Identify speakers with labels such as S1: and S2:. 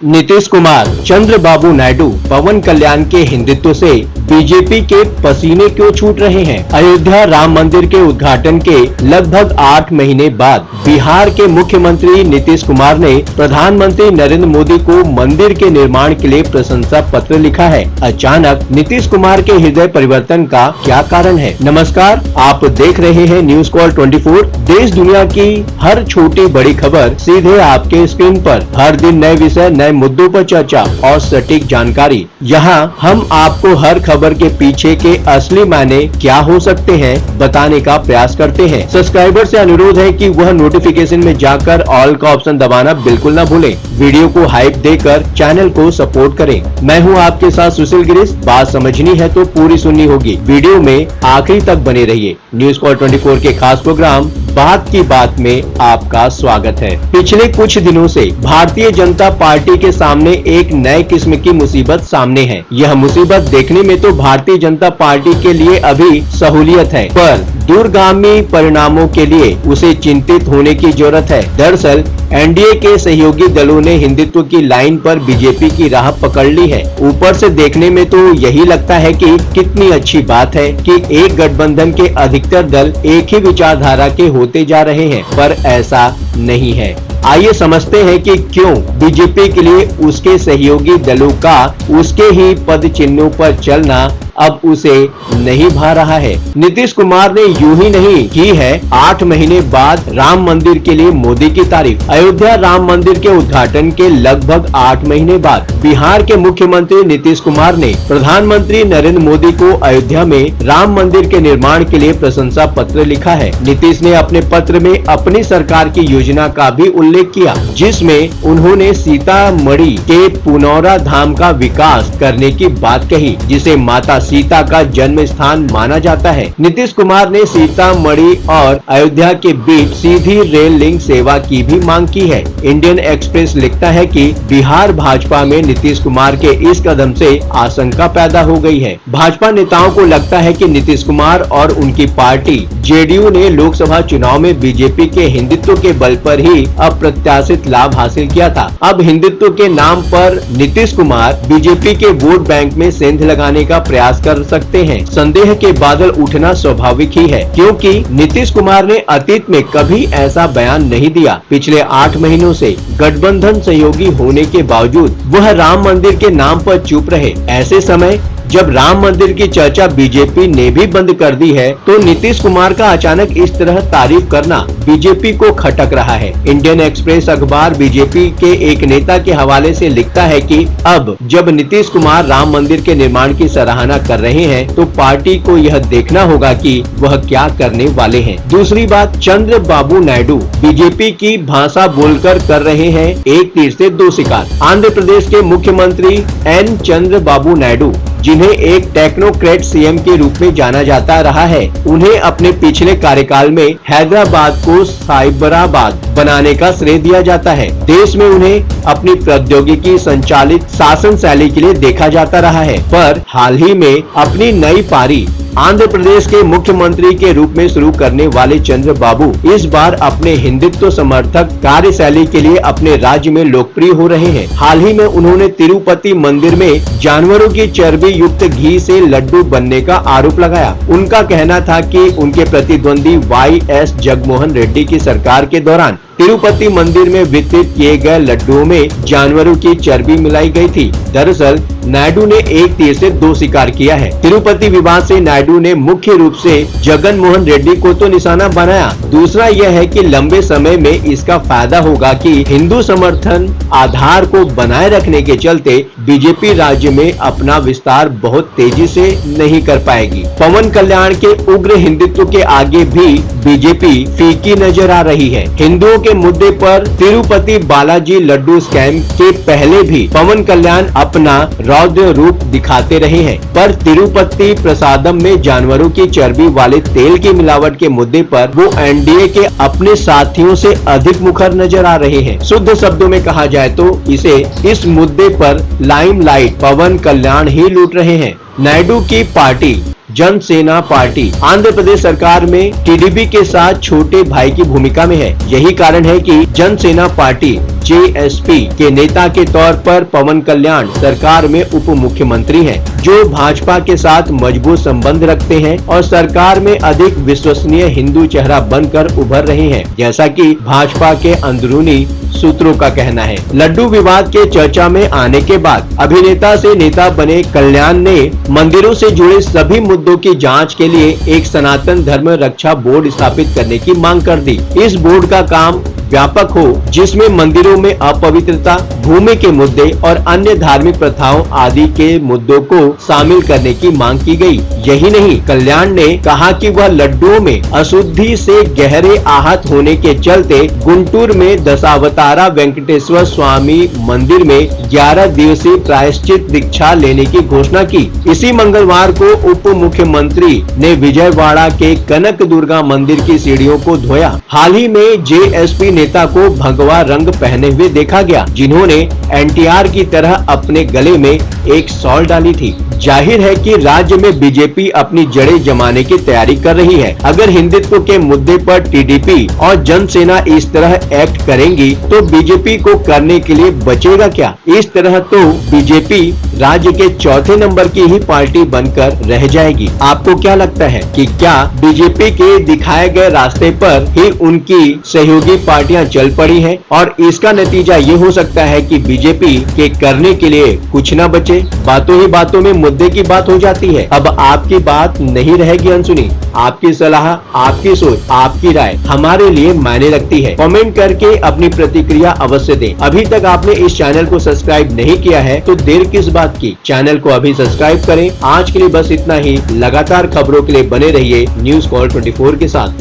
S1: नीतीश कुमार, चंद्रबाबू नायडू, पवन कल्याण के हिंदुत्व से बीजेपी के पसीने क्यों छूट रहे हैं? अयोध्या राम मंदिर के उद्घाटन के लगभग 8 महीने बाद बिहार के मुख्यमंत्री नीतीश कुमार ने प्रधानमंत्री नरेंद्र मोदी को मंदिर के निर्माण के लिए प्रशंसा पत्र लिखा है। अचानक नीतीश कुमार के हृदय परिवर्तन का क्या कारण है? नमस्कार, आप देख रहे हैं न्यूज कॉल 24। देश दुनिया की हर छोटी बड़ी खबर सीधे आपके स्क्रीन पर। हर दिन नए विषय, नए मुद्दों पर चर्चा और सटीक जानकारी। यहाँ हम आपको हर खबर के पीछे के असली मायने क्या हो सकते हैं बताने का प्रयास करते हैं। सब्सक्राइबर से अनुरोध है कि वह नोटिफिकेशन में जाकर ऑल का ऑप्शन दबाना बिल्कुल न भूलें। वीडियो को हाइप देकर चैनल को सपोर्ट करें। मैं हूं आपके साथ सुशील गिरीश। बात समझनी है तो पूरी सुननी होगी। वीडियो में आखिरी तक बने रहिए। न्यूज कॉल 24 के खास प्रोग्राम बात की बात में आपका स्वागत है। पिछले कुछ दिनों से भारतीय जनता पार्टी के सामने एक नए किस्म की मुसीबत सामने है। यह मुसीबत देखने में तो भारतीय जनता पार्टी के लिए अभी सहूलियत है, पर दूरगामी परिणामों के लिए उसे चिंतित होने की जरूरत है। दरअसल एनडीए के सहयोगी दलों ने हिंदुत्व की लाइन पर बीजेपी की राह पकड़ ली है। ऊपर से देखने में तो यही लगता है कि कितनी अच्छी बात है कि एक गठबंधन के अधिकतर दल एक ही विचारधारा के होते जा रहे हैं, पर ऐसा नहीं है। आइए समझते हैं कि क्यों बीजेपी के लिए उसके सहयोगी दलों का उसके ही पद चिन्हों पर चलना अब उसे नहीं भा रहा है। नीतीश कुमार ने यूं ही नहीं की है 8 महीने बाद राम मंदिर के लिए मोदी की तारीफ। अयोध्या राम मंदिर के उद्घाटन के लगभग 8 महीने बाद बिहार के मुख्यमंत्री नीतीश कुमार ने प्रधानमंत्री नरेंद्र मोदी को अयोध्या में राम मंदिर के निर्माण के लिए प्रशंसा पत्र लिखा है। नीतीश ने अपने पत्र में अपनी सरकार की योजना का भी उल्लेख किया, जिसमें उन्होंने सीतामढ़ी के पुनौरा धाम का विकास करने की बात कही, जिसे माता सीता का जन्म स्थान माना जाता है। नीतीश कुमार ने सीतामढ़ी और अयोध्या के बीच सीधी रेल लिंक सेवा की भी मांग की है। इंडियन एक्सप्रेस लिखता है कि बिहार भाजपा में नीतीश कुमार के इस कदम से आशंका पैदा हो गई है। भाजपा नेताओं को लगता है कि नीतीश कुमार और उनकी पार्टी जेडीयू ने लोकसभा चुनाव में बीजेपी के हिंदुत्व के बल पर ही अप्रत्याशित लाभ हासिल किया था। अब हिंदुत्व के नाम पर नीतीश कुमार बीजेपी के वोट बैंक में सेंध लगाने का प्रयास कर सकते हैं। संदेह के बादल उठना स्वाभाविक ही है, क्योंकि नीतीश कुमार ने अतीत में कभी ऐसा बयान नहीं दिया। पिछले 8 महीनों से गठबंधन सहयोगी होने के बावजूद वह राम मंदिर के नाम पर चुप रहे। ऐसे समय जब राम मंदिर की चर्चा बीजेपी ने भी बंद कर दी है, तो नीतीश कुमार का अचानक इस तरह तारीफ करना बीजेपी को खटक रहा है। इंडियन एक्सप्रेस अखबार बीजेपी के एक नेता के हवाले से लिखता है कि अब जब नीतीश कुमार राम मंदिर के निर्माण की सराहना कर रहे हैं, तो पार्टी को यह देखना होगा कि वह क्या करने वाले हैं। दूसरी बात, चंद्रबाबू नायडू बीजेपी की भाषा बोलकर कर रहे हैं एक तीर से 2 शिकार। आंध्र प्रदेश के मुख्यमंत्री एन चंद्रबाबू नायडू, जिन्हें एक टेक्नोक्रेट सीएम के रूप में जाना जाता रहा है, उन्हें अपने पिछले कार्यकाल में हैदराबाद को साइबराबाद बनाने का श्रेय दिया जाता है। देश में उन्हें अपनी प्रौद्योगिकी संचालित शासन शैली के लिए देखा जाता रहा है, पर हाल ही में अपनी नई पारी आंध्र प्रदेश के मुख्यमंत्री के रूप में शुरू करने वाले चंद्रबाबू इस बार अपने हिंदुत्व समर्थक कार्यशैली के लिए अपने राज्य में लोकप्रिय हो रहे हैं। हाल ही में उन्होंने तिरुपति मंदिर में जानवरों की चर्बी युक्त घी से लड्डू बनने का आरोप लगाया। उनका कहना था कि उनके प्रतिद्वंदी वाई.एस. जगनमोहन रेड्डी की सरकार के दौरान तिरुपति मंदिर में वितरित किए गए लड्डुओं में जानवरों की चर्बी मिलाई गई थी। दरअसल नायडू ने एक तीर से 2 शिकार किया है। तिरुपति विवाद से नायडू ने मुख्य रूप से जगनमोहन रेड्डी को तो निशाना बनाया, दूसरा यह है कि लंबे समय में इसका फायदा होगा कि हिंदू समर्थन आधार को बनाए रखने के चलते बीजेपी राज्य में अपना विस्तार बहुत तेजी से नहीं कर पाएगी। पवन कल्याण के उग्र हिंदुत्व के आगे भी बीजेपी फीकी नजर आ रही है। हिंदुओं के मुद्दे पर तिरुपति बालाजी लड्डू स्कैम के पहले भी पवन कल्याण अपना रौद्र रूप दिखाते रहे हैं, पर तिरुपति प्रसादम में जानवरों की चर्बी वाले तेल की मिलावट के मुद्दे पर वो एनडीए के अपने साथियों से अधिक मुखर नजर आ रहे हैं। शुद्ध शब्दों में कहा जाए तो इस मुद्दे पर लाइमलाइट पवन कल्याण ही लूट रहे हैं। नायडू की पार्टी जन सेना पार्टी आंध्र प्रदेश सरकार में टीडीपी के साथ छोटे भाई की भूमिका में है। यही कारण है कि जन सेना पार्टी जेएसपी के नेता के तौर पर पवन कल्याण सरकार में उप मुख्यमंत्री हैं, जो भाजपा के साथ मजबूत संबंध रखते हैं और सरकार में अधिक विश्वसनीय हिंदू चेहरा बनकर उभर रहे हैं, जैसा कि भाजपा के अंदरूनी सूत्रों का कहना है। लड्डू विवाद के चर्चा में आने के बाद अभिनेता से नेता बने कल्याण ने मंदिरों से जुड़े सभी मुद्दों की जांच के लिए एक सनातन धर्म रक्षा बोर्ड स्थापित करने की मांग कर दी। इस बोर्ड का काम व्यापक हो, जिसमें मंदिरों में अपवित्रता, भूमि के मुद्दे और अन्य धार्मिक प्रथाओं आदि के मुद्दों को शामिल करने की मांग की गई। यही नहीं, कल्याण ने कहा कि वह लड्डुओं में अशुद्धि से गहरे आहत होने के चलते गुंटूर में दशावतारा वेंकटेश्वर स्वामी मंदिर में 11 दिवसीय प्रायश्चित दीक्षा लेने की घोषणा की। इसी मंगलवार को उप मुख्यमंत्री ने विजयवाड़ा के कनक दुर्गा मंदिर की सीढ़ियों को धोया। हाल ही में जेएसपी नेता को भगवा रंग पहने हुए देखा गया, जिन्होंने एनटीआर की तरह अपने गले में एक शॉल डाली थी। जाहिर है कि राज्य में बीजेपी अपनी जड़ें जमाने की तैयारी कर रही है। अगर हिंदुत्व के मुद्दे पर टीडीपी और जनसेना इस तरह एक्ट करेंगी तो बीजेपी को करने के लिए बचेगा क्या? इस तरह तो बीजेपी राज्य के चौथे नंबर की ही पार्टी बनकर रह जाएगी। आपको क्या लगता है कि क्या बीजेपी के दिखाए गए रास्ते पर ही उनकी सहयोगी पार्टियां चल पड़ी हैं और इसका नतीजा ये हो सकता है कि बीजेपी के करने के लिए कुछ न बचे, बातों ही बातों में मुद्दे की बात हो जाती है। अब आपकी बात नहीं रहेगी अनसुनी। आपकी सलाह, आपकी सोच, आपकी राय हमारे लिए मायने रखती है। कमेंट करके अपनी प्रतिक्रिया अवश्य दें। अभी तक आपने इस चैनल को सब्सक्राइब नहीं किया है तो देर किस बात की, चैनल को अभी सब्सक्राइब करें। आज के लिए बस इतना ही। लगातार खबरों के लिए बने रहिए न्यूज़ कॉल 24 के साथ।